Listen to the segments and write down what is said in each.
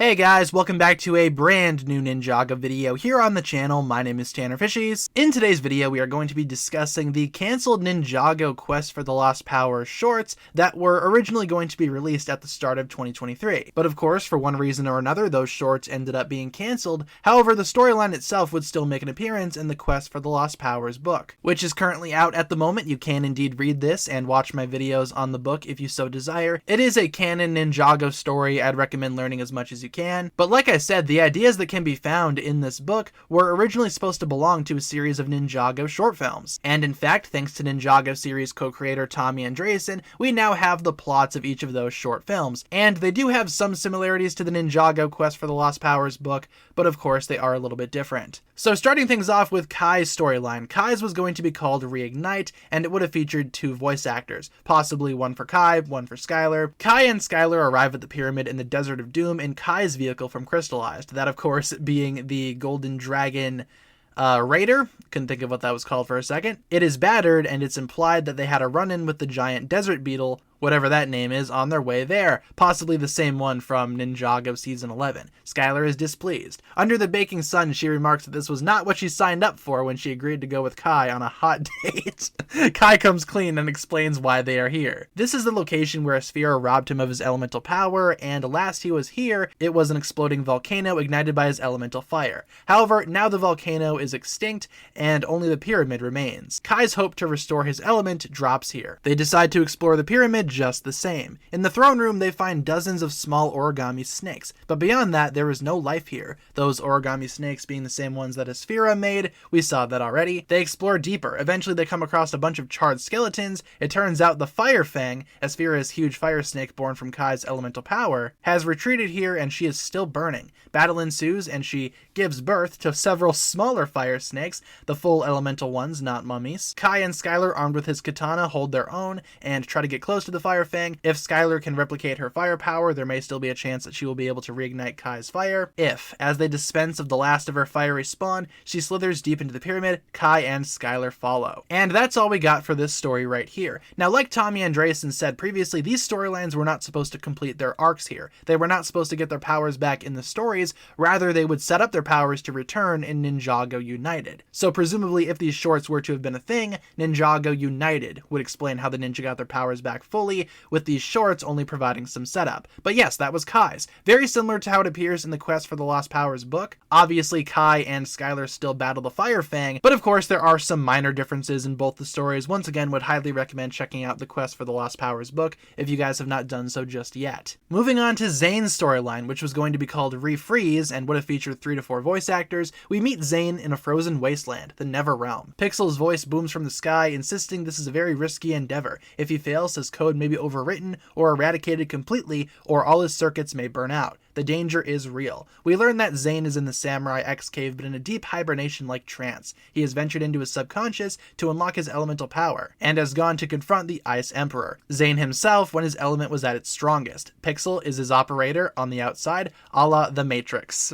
Hey guys, welcome back to a brand new Ninjago video here on the channel. My name is TannerFishies. In today's video, we are going to be discussing the cancelled Ninjago Quest for the Lost Powers shorts that were originally going to be released at the start of 2023. But of course, for one reason or another, those shorts ended up being cancelled. However, the storyline itself would still make an appearance in the Quest for the Lost Powers book, which is currently out at the moment. You can indeed read this and watch my videos on the book if you so desire. It is a canon Ninjago story. I'd recommend learning as much as you can. But like I said, the ideas that can be found in this book were originally supposed to belong to a series of Ninjago short films. And in fact, thanks to Ninjago series co-creator Tommy Andreasen, we now have the plots of each of those short films. And they do have some similarities to the Ninjago Quest for the Lost Powers book, but of course they are a little bit different. So starting things off with Kai's storyline, Kai's was going to be called Reignite, and it would have featured two voice actors, possibly one for Kai, one for Skylar. Kai and Skylar arrive at the pyramid in the Desert of Doom in Kai's vehicle from Crystallized, that of course being the Golden Dragon Raider. Couldn't think of what that was called for a second. It is battered, and it's implied that they had a run-in with the giant desert beetle, whatever that name is, on their way there, possibly the same one from Ninjago Season 11. Skylar is displeased. Under the baking sun, she remarks that this was not what she signed up for when she agreed to go with Kai on a hot date. Kai comes clean and explains why they are here. This is the location where Asphira robbed him of his elemental power, and last he was here, it was an exploding volcano ignited by his elemental fire. However, now the volcano is extinct, and only the pyramid remains. Kai's hope to restore his element drops here. They decide to explore the pyramid just the same. In the throne room, they find dozens of small origami snakes, but beyond that, there is no life here. Those origami snakes being the same ones that Asphira made, we saw that already. They explore deeper. Eventually, they come across a bunch of charred skeletons. It turns out the Fire Fang, Asphira's huge fire snake born from Kai's elemental power, has retreated here and she is still burning. Battle ensues and she gives birth to several smaller fire snakes, the full elemental ones, not mummies. Kai and Skylar, armed with his katana, hold their own and try to get close to the Fire Fang. If Skylar can replicate her firepower, there may still be a chance that she will be able to reignite Kai's fire. If, as they dispense of the last of her fiery spawn, she slithers deep into the pyramid, Kai and Skylar follow. And that's all we got for this story right here. Now, like Tommy Andreasen said previously, these storylines were not supposed to complete their arcs here. They were not supposed to get their powers back in the stories, rather they would set up their powers to return in Ninjago United. So presumably, if these shorts were to have been a thing, Ninjago United would explain how the ninja got their powers back fully, with these shorts only providing some setup. But yes, that was Kai's. Very similar to how it appears in the Quest for the Lost Powers book. Obviously, Kai and Skylar still battle the Fire Fang, but of course there are some minor differences in both the stories. Once again, would highly recommend checking out the Quest for the Lost Powers book if you guys have not done so just yet. Moving on to Zayn's storyline, which was going to be called Refreeze and would have featured 3 to 4 voice actors, we meet Zayn in a frozen wasteland, the Never Realm. Pixel's voice booms from the sky, insisting this is a very risky endeavor. If he fails, his code may be overwritten or eradicated completely, or all his circuits may burn out. The danger is real. We learn that Zayn is in the Samurai X cave, but in a deep hibernation-like trance. He has ventured into his subconscious to unlock his elemental power, and has gone to confront the Ice Emperor. Zayn himself when his element was at its strongest. Pixel is his operator on the outside, a la The Matrix.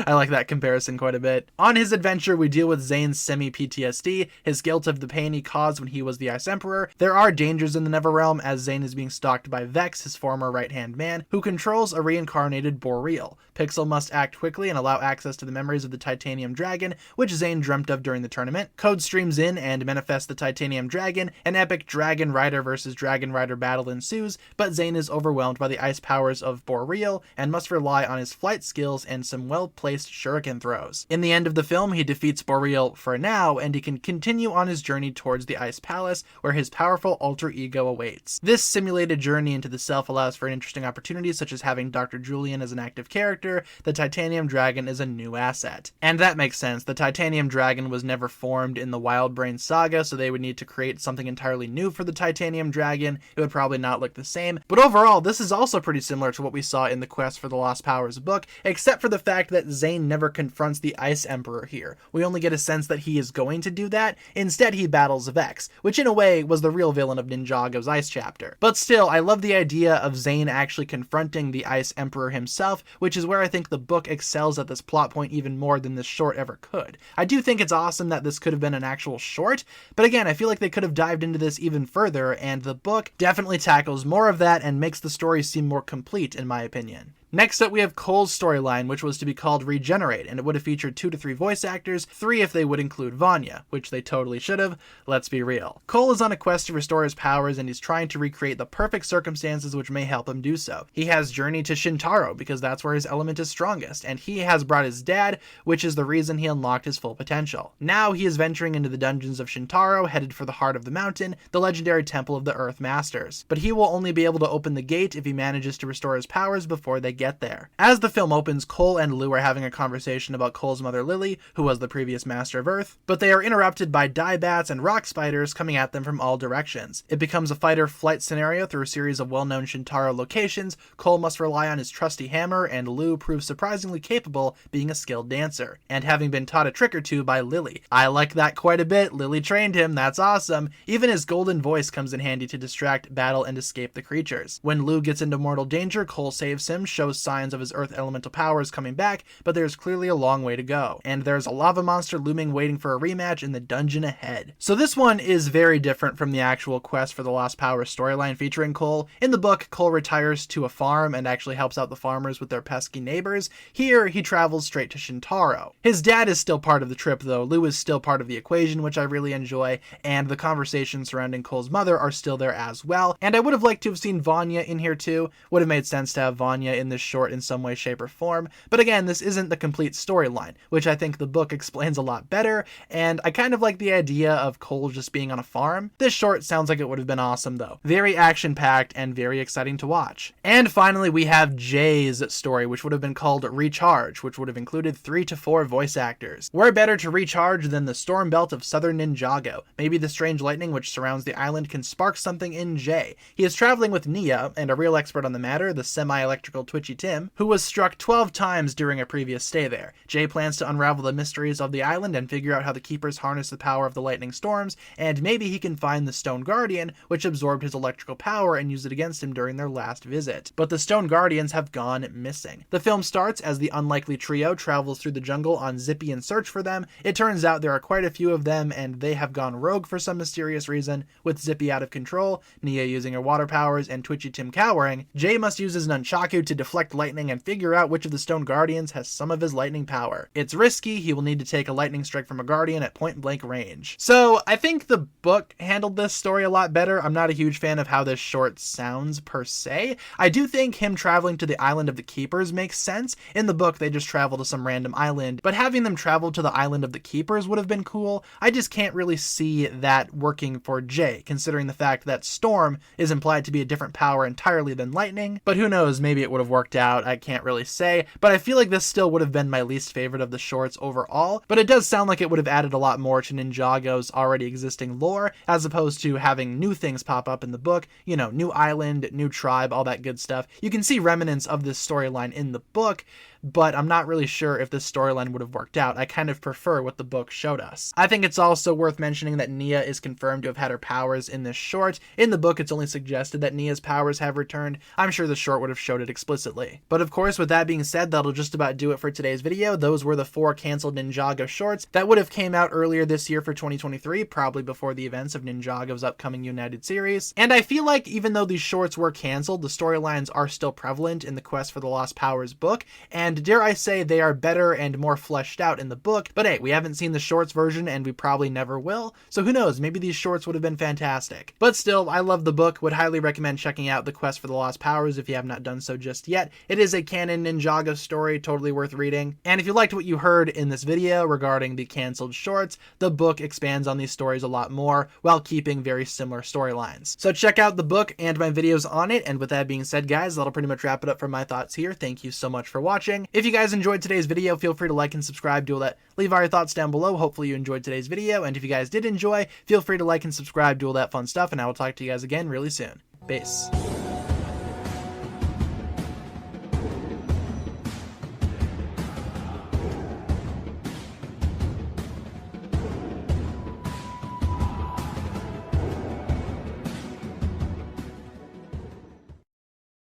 I like that comparison quite a bit. On his adventure, we deal with Zayn's semi-PTSD, his guilt of the pain he caused when he was the Ice Emperor. There are dangers in the Neverrealm, as Zayn is being stalked by Vex, his former right-hand man, who controls a reincarnated Boreal. Pixel must act quickly and allow access to the memories of the Titanium Dragon, which Zayn dreamt of during the tournament. Code streams in and manifests the Titanium Dragon. An epic Dragon Rider versus Dragon Rider battle ensues, but Zayn is overwhelmed by the ice powers of Boreal and must rely on his flight skills and some well-placed shuriken throws. In the end of the film, he defeats Boreal for now, and he can continue on his journey towards the Ice Palace, where his powerful alter ego awaits. This simulated journey into the self allows for interesting opportunities, such as having Dr. Julian as an active character. The Titanium Dragon is a new asset. And that makes sense. The Titanium Dragon was never formed in the Wild Brain saga, so they would need to create something entirely new for the Titanium Dragon. It would probably not look the same. But overall, this is also pretty similar to what we saw in the Quest for the Lost Powers book, except for the fact that Zayn never confronts the Ice Emperor here. We only get a sense that he is going to do that. Instead, he battles Vex, which in a way was the real villain of Ninjago's Ice chapter. But still, I love the idea of Zayn actually confronting the Ice Emperor himself, which is where I think the book excels at this plot point even more than this short ever could. I do think it's awesome that this could have been an actual short, but again, I feel like they could have dived into this even further, and the book definitely tackles more of that and makes the story seem more complete, in my opinion. Next up, we have Cole's storyline, which was to be called Regenerate, and it would have featured 2 to 3 voice actors, 3 if they would include Vanya, which they totally should have, let's be real. Cole is on a quest to restore his powers, and he's trying to recreate the perfect circumstances which may help him do so. He has journeyed to Shintaro, because that's where his element is strongest, and he has brought his dad, which is the reason he unlocked his full potential. Now he is venturing into the dungeons of Shintaro, headed for the heart of the mountain, the legendary temple of the Earth Masters. But he will only be able to open the gate if he manages to restore his powers before they get there. As the film opens, Cole and Lou are having a conversation about Cole's mother Lily, who was the previous Master of Earth, but they are interrupted by dye bats and rock spiders coming at them from all directions. It becomes a fight-or-flight scenario through a series of well-known Shintaro locations. Cole must rely on his trusty hammer, and Lou proves surprisingly capable, being a skilled dancer, and having been taught a trick or two by Lily. I like that quite a bit. Lily trained him, that's awesome. Even his golden voice comes in handy to distract, battle, and escape the creatures. When Lou gets into mortal danger, Cole saves him, shows signs of his earth elemental powers coming back, but there's clearly a long way to go, and there's a lava monster looming waiting for a rematch in the dungeon ahead. So this one is very different from the actual quest for the Lost Powers storyline featuring Cole. In the book, Cole retires to a farm and actually helps out the farmers with their pesky neighbors. Here, he travels straight to Shintaro. His dad is still part of the trip though. Lou is still part of the equation, which I really enjoy, and the conversations surrounding Cole's mother are still there as well. And I would have liked to have seen Vanya in here too. Would have made sense to have Vanya in this short in some way, shape, or form. But again, this isn't the complete storyline, which I think the book explains a lot better, and I kind of like the idea of Cole just being on a farm. This short sounds like it would have been awesome though. Very action-packed and very exciting to watch. And finally, we have Jay's story, which would have been called Recharge, which would have included 3 to 4 voice actors. Where better to recharge than the storm belt of southern Ninjago? Maybe the strange lightning which surrounds the island can spark something in Jay. He is traveling with Nia, and a real expert on the matter, the semi-electrical Twitchy Tim, who was struck 12 times during a previous stay there. Jay plans to unravel the mysteries of the island and figure out how the keepers harness the power of the lightning storms, and maybe he can find the Stone Guardian, which absorbed his electrical power and used it against him during their last visit. But the Stone Guardians have gone missing. The film starts as the unlikely trio travels through the jungle on Zippy in search for them. It turns out there are quite a few of them, and they have gone rogue for some mysterious reason, with Zippy out of control, Nia using her water powers, and Twitchy Tim cowering. Jay must use his nunchaku to deflect lightning and figure out which of the Stone Guardians has some of his lightning power. It's risky. He will need to take a lightning strike from a guardian at point blank range. So I think the book handled this story a lot better. I'm not a huge fan of how this short sounds per se. I do think him traveling to the island of the keepers makes sense. In the book, they just travel to some random island, but having them travel to the island of the keepers would have been cool. I just can't really see that working for Jay, considering the fact that storm is implied to be a different power entirely than lightning. But who knows, maybe it would have worked out. I can't really say, but I feel like this still would have been my least favorite of the shorts overall. But it does sound like it would have added a lot more to Ninjago's already existing lore, as opposed to having new things pop up in the book, you know, new island, new tribe, all that good stuff. You can see remnants of this storyline in the book, but I'm not really sure if this storyline would have worked out. I kind of prefer what the book showed us. I think it's also worth mentioning that Nia is confirmed to have had her powers in this short. In the book, it's only suggested that Nia's powers have returned. I'm sure the short would have showed it explicitly. But of course, with that being said, that'll just about do it for today's video. Those were the 4 canceled Ninjago shorts that would have came out earlier this year for 2023, probably before the events of Ninjago's upcoming United series. And I feel like even though these shorts were canceled, the storylines are still prevalent in the Quest for the Lost Powers book, and dare I say they are better and more fleshed out in the book. But hey, we haven't seen the shorts version and we probably never will, so who knows, maybe these shorts would have been fantastic. But still, I love the book, would highly recommend checking out the Quest for the Lost Powers if you have not done so just yet. It is a canon Ninjago story, totally worth reading. And if you liked what you heard in this video regarding the canceled shorts, the book expands on these stories a lot more while keeping very similar storylines. So check out the book and my videos on it, and with that being said guys, that'll pretty much wrap it up for my thoughts here. Thank you so much for watching. If you guys enjoyed today's video, feel free to like and subscribe, do all that. Leave all your thoughts down below. Hopefully you enjoyed today's video, and if you guys did enjoy, feel free to like and subscribe, do all that fun stuff, and I will talk to you guys again really soon. Peace.